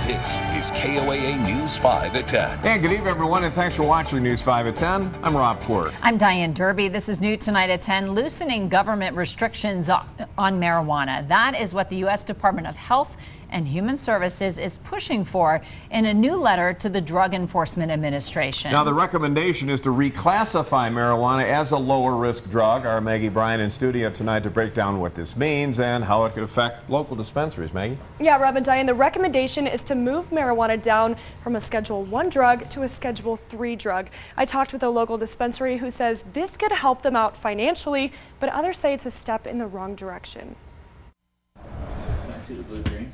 This is KOAA News 5 at 10. And good evening, everyone, and thanks for watching News 5 at 10. I'm Rob Port. I'm Diane Derby. This is New Tonight at 10, loosening government restrictions on marijuana. That is what the U.S. Department of Health and Human Services is pushing for in a new letter to the Drug Enforcement Administration. Now, the recommendation is to reclassify marijuana as a lower-risk drug. Our Maggie Bryan in studio tonight to break down what this means and how it could affect local dispensaries. Maggie? Yeah, Rob and Diane, the recommendation is to move marijuana down from a Schedule 1 drug to a Schedule 3 drug. I talked with a local dispensary who says this could help them out financially, but others say it's a step in the wrong direction. Can I see the blue green?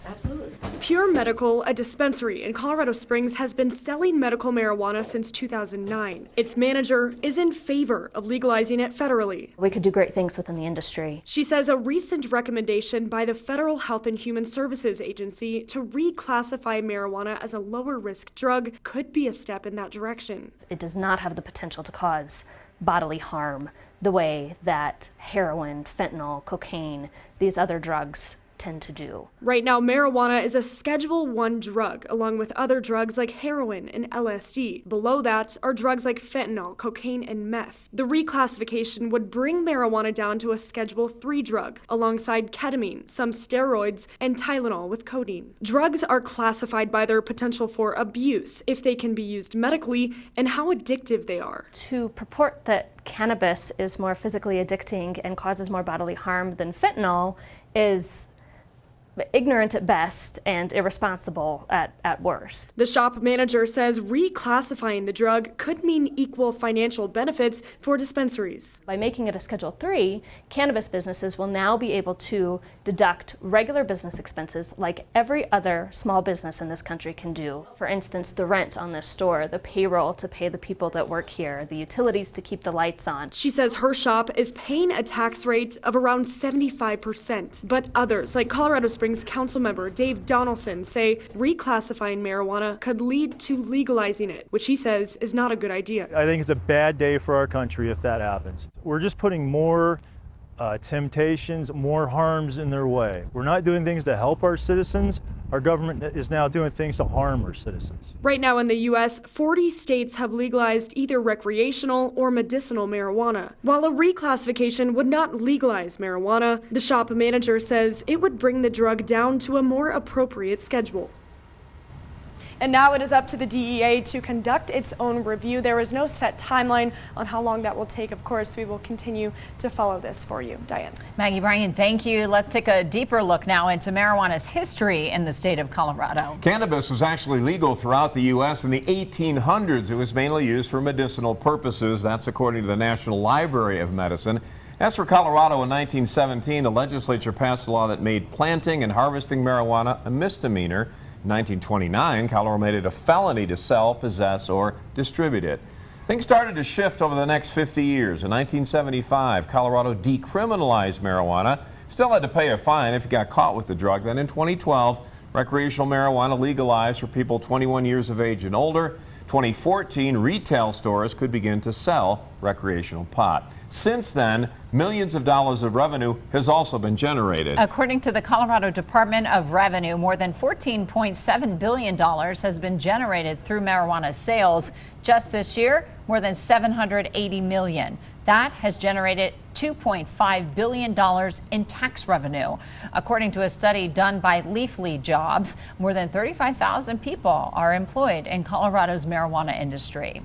Absolutely. Pure Medical, a dispensary in Colorado Springs, has been selling medical marijuana since 2009. Its manager is in favor of legalizing it federally. We could do great things within the industry. She says a recent recommendation by the Federal Health and Human Services Agency to reclassify marijuana as a lower risk drug could be a step in that direction. It does not have the potential to cause bodily harm the way that heroin, fentanyl, cocaine, these other drugs tend to do. Right now, marijuana is a Schedule 1 drug, along with other drugs like heroin and LSD. Below that are drugs like fentanyl, cocaine, and meth. The reclassification would bring marijuana down to a Schedule 3 drug, alongside ketamine, some steroids, and Tylenol with codeine. Drugs are classified by their potential for abuse, if they can be used medically, and how addictive they are. To purport that cannabis is more physically addicting and causes more bodily harm than fentanyl is ignorant at best and irresponsible at worst. The shop manager says reclassifying the drug could mean equal financial benefits for dispensaries. By making it a Schedule 3, cannabis businesses will now be able to deduct regular business expenses like every other small business in this country can do. For instance, the rent on this store, the payroll to pay the people that work here, the utilities to keep the lights on. She says her shop is paying a tax rate of around 75%, but others, like Colorado Springs Council member Dave Donaldson, say reclassifying marijuana could lead to legalizing it, which he says is not a good idea. I think it's a bad day for our country if that happens. We're just putting more temptations, more harms in their way. We're not doing things to help our citizens. Our government is now doing things to harm our citizens. Right now in the U.S., 40 states have legalized either recreational or medicinal marijuana. While a reclassification would not legalize marijuana, the shop manager says it would bring the drug down to a more appropriate schedule. And now it is up to the DEA to conduct its own review. There is no set timeline on how long that will take. Of course, we will continue to follow this for you. Diane. Maggie Bryan, thank you. Let's take a deeper look now into marijuana's history in the state of Colorado. Cannabis was actually legal throughout the U.S. in the 1800s. It was mainly used for medicinal purposes. That's according to the National Library of Medicine. As for Colorado, in 1917, the legislature passed a law that made planting and harvesting marijuana a misdemeanor. In 1929, Colorado made it a felony to sell, possess, or distribute it. Things started to shift over the next 50 years. In 1975, Colorado decriminalized marijuana. Still had to pay a fine if you got caught with the drug. Then in 2012, recreational marijuana legalized for people 21 years of age and older. 2014, retail stores could begin to sell recreational pot. Since then, millions of dollars of revenue has also been generated. According to the Colorado Department of Revenue, more than $14.7 billion has been generated through marijuana sales. Just this year, more than $780 million. That has generated $2.5 billion in tax revenue. According to a study done by Leafly Jobs, more than 35,000 people are employed in Colorado's marijuana industry.